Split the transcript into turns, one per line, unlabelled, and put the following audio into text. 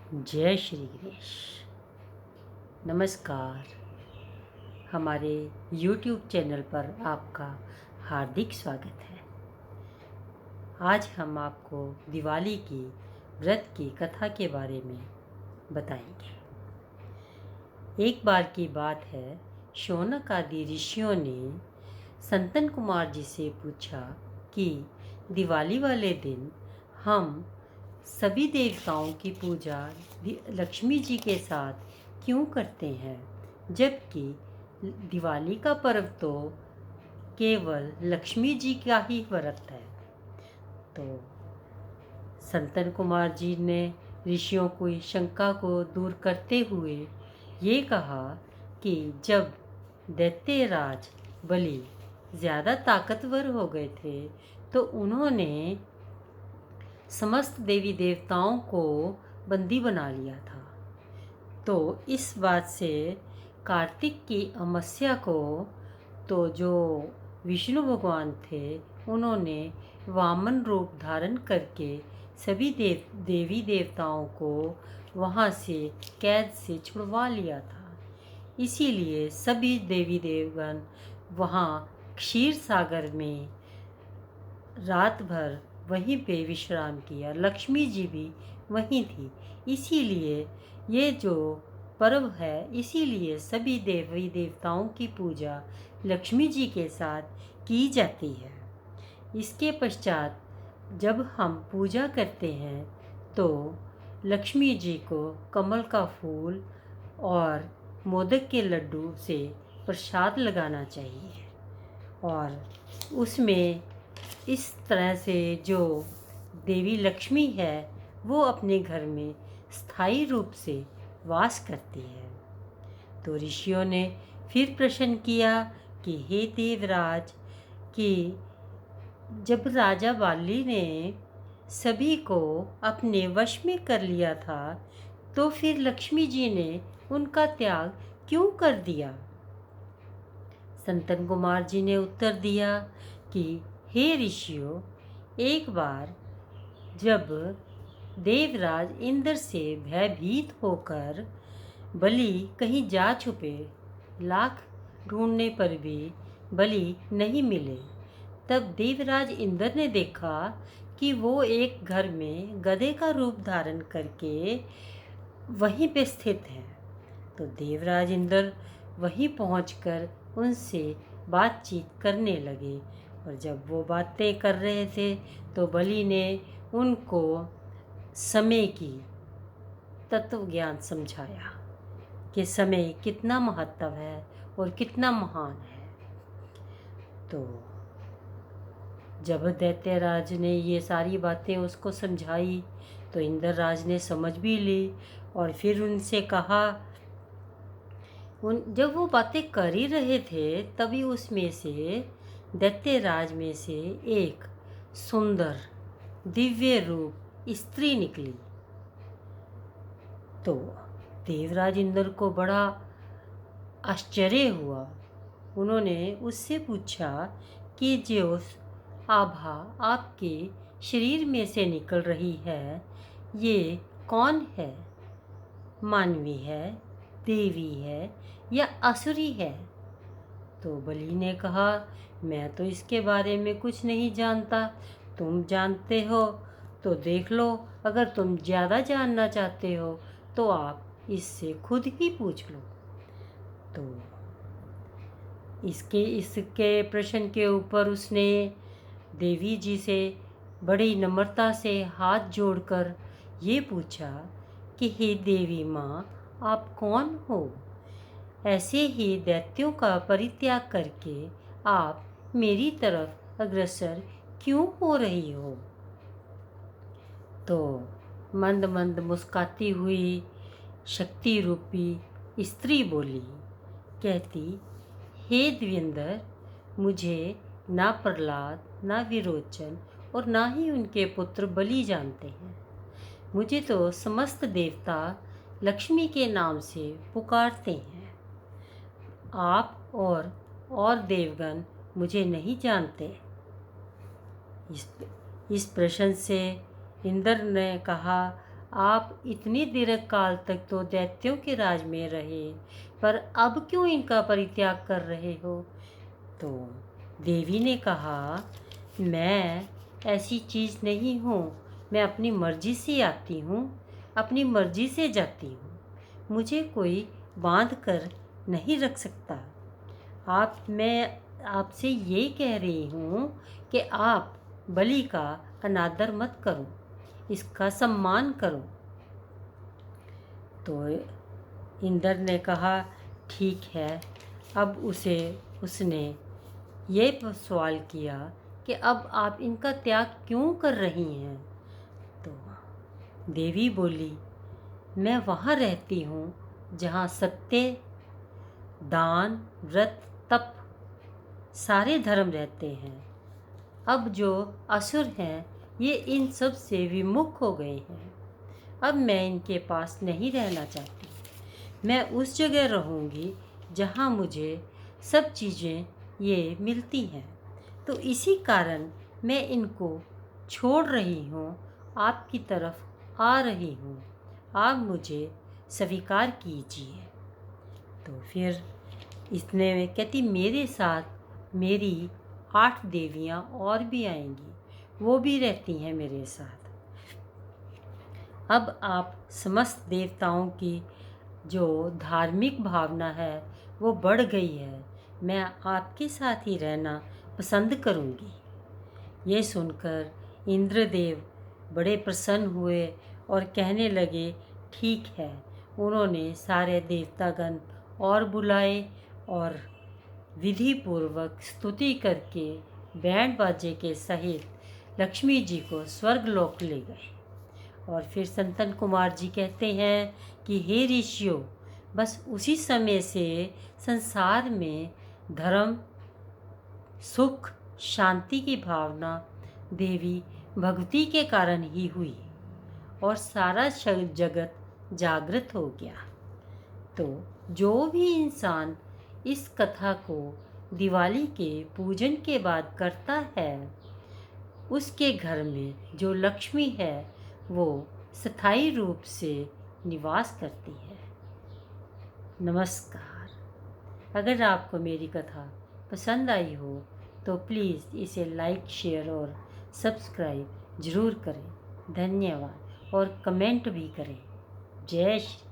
जय श्री गणेश। नमस्कार। हमारे YouTube चैनल पर आपका हार्दिक स्वागत है। आज हम आपको दिवाली की व्रत की कथा के बारे में बताएंगे। एक बार की बात है, शौनक आदि ऋषियों ने संतन कुमार जी से पूछा कि दिवाली वाले दिन हम सभी देवताओं की पूजा लक्ष्मी जी के साथ क्यों करते हैं, जबकि दिवाली का पर्व तो केवल लक्ष्मी जी का ही व्रत है। तो संतन कुमार जी ने ऋषियों की शंका को दूर करते हुए ये कहा कि जब दैत्यराज बलि ज़्यादा ताकतवर हो गए थे तो उन्होंने समस्त देवी देवताओं को बंदी बना लिया था। तो इस बात से कार्तिक की अमावस्या को तो जो विष्णु भगवान थे उन्होंने वामन रूप धारण करके सभी देवी देवताओं को वहाँ से कैद से छुड़वा लिया था। इसीलिए सभी देवी देवगण वहाँ क्षीर सागर में रात भर वहीं पे विश्राम किया। लक्ष्मी जी भी वहीं थी। इसीलिए ये जो पर्व है, इसीलिए सभी देवी देवताओं की पूजा लक्ष्मी जी के साथ की जाती है। इसके पश्चात जब हम पूजा करते हैं तो लक्ष्मी जी को कमल का फूल और मोदक के लड्डू से प्रसाद लगाना चाहिए और उसमें इस तरह से जो देवी लक्ष्मी है वो अपने घर में स्थायी रूप से वास करती है। तो ऋषियों ने फिर प्रश्न किया कि हे देवराज, कि जब राजा बाली ने सभी को अपने वश में कर लिया था तो फिर लक्ष्मी जी ने उनका त्याग क्यों कर दिया। संतन कुमार जी ने उत्तर दिया कि हे ऋषियों, एक बार जब देवराज इंद्र से भयभीत होकर बलि कहीं जा छुपे, लाख ढूंढने पर भी बलि नहीं मिले, तब देवराज इंद्र ने देखा कि वो एक घर में गधे का रूप धारण करके वहीं पे स्थित है। तो देवराज इंद्र वहीं पहुंचकर उनसे बातचीत करने लगे और जब वो बातें कर रहे थे तो बलि ने उनको समय की तत्व ज्ञान समझाया कि समय कितना महत्व है और कितना महान है। तो जब दैत्यराज ने ये सारी बातें उसको समझाई तो इंद्रराज ने समझ भी ली और फिर उनसे कहा, जब वो बातें कर ही रहे थे तभी उसमें से दैत्यराज में से एक सुंदर दिव्य रूप स्त्री निकली। तो देवराज इंद्र को बड़ा आश्चर्य हुआ। उन्होंने उससे पूछा कि जो आभा आपके शरीर में से निकल रही है ये कौन है, मानवी है, देवी है या असुरी है। तो बलि ने कहा, मैं तो इसके बारे में कुछ नहीं जानता, तुम जानते हो तो देख लो, अगर तुम ज़्यादा जानना चाहते हो तो आप इससे खुद ही पूछ लो। तो इसके प्रश्न के ऊपर उसने देवी जी से बड़ी नम्रता से हाथ जोड़कर ये पूछा कि हे देवी माँ, आप कौन हो? ऐसे ही दैत्यों का परित्याग करके आप मेरी तरफ अग्रसर क्यों हो रही हो? तो मंद मंद मुस्काती हुई शक्ति रूपी स्त्री बोली, कहती, हे देवेंद्र, मुझे ना प्रहलाद, ना विरोचन और ना ही उनके पुत्र बलि जानते हैं। मुझे तो समस्त देवता लक्ष्मी के नाम से पुकारते हैं। आप और देवगण मुझे नहीं जानते। इस प्रश्न से इंद्र ने कहा, आप इतनी दीर्घ काल तक तो दैत्यों के राज में रहे, पर अब क्यों इनका परित्याग कर रहे हो? तो देवी ने कहा, मैं ऐसी चीज़ नहीं हूँ। मैं अपनी मर्जी से आती हूँ, अपनी मर्जी से जाती हूँ। मुझे कोई बांध कर नहीं रख सकता। मैं आपसे ये कह रही हूँ कि आप बलि का अनादर मत करो, इसका सम्मान करो। तो इंद्र ने कहा, ठीक है। अब उसने ये सवाल किया कि अब आप इनका त्याग क्यों कर रही हैं? तो देवी बोली, मैं वहाँ रहती हूँ जहाँ सत्य, दान, व्रत, तप सारे धर्म रहते हैं। अब जो असुर हैं ये इन सब से विमुख हो गए हैं। अब मैं इनके पास नहीं रहना चाहती। मैं उस जगह रहूँगी जहाँ मुझे सब चीज़ें ये मिलती हैं। तो इसी कारण मैं इनको छोड़ रही हूँ, आपकी तरफ आ रही हूँ। आप मुझे स्वीकार कीजिए। तो फिर इसने कहती, मेरे साथ मेरी 8 देवियाँ और भी आएंगी, वो भी रहती हैं मेरे साथ। अब आप समस्त देवताओं की जो धार्मिक भावना है वो बढ़ गई है। मैं आपके साथ ही रहना पसंद करूँगी। ये सुनकर इंद्रदेव बड़े प्रसन्न हुए और कहने लगे, ठीक है। उन्होंने सारे देवतागण और बुलाए और विधि पूर्वक स्तुति करके बैंड बाजे के सहित लक्ष्मी जी को स्वर्गलोक ले गए। और फिर संतन कुमार जी कहते हैं कि हे ऋषियों, बस उसी समय से संसार में धर्म, सुख, शांति की भावना देवी भगवती के कारण ही हुई और सारा जगत जागृत हो गया। तो जो भी इंसान इस कथा को दिवाली के पूजन के बाद करता है, उसके घर में जो लक्ष्मी है वो स्थायी रूप से निवास करती है। नमस्कार। अगर आपको मेरी कथा पसंद आई हो तो प्लीज़ इसे लाइक, शेयर और सब्सक्राइब ज़रूर करें। धन्यवाद। और कमेंट भी करें। जय श्री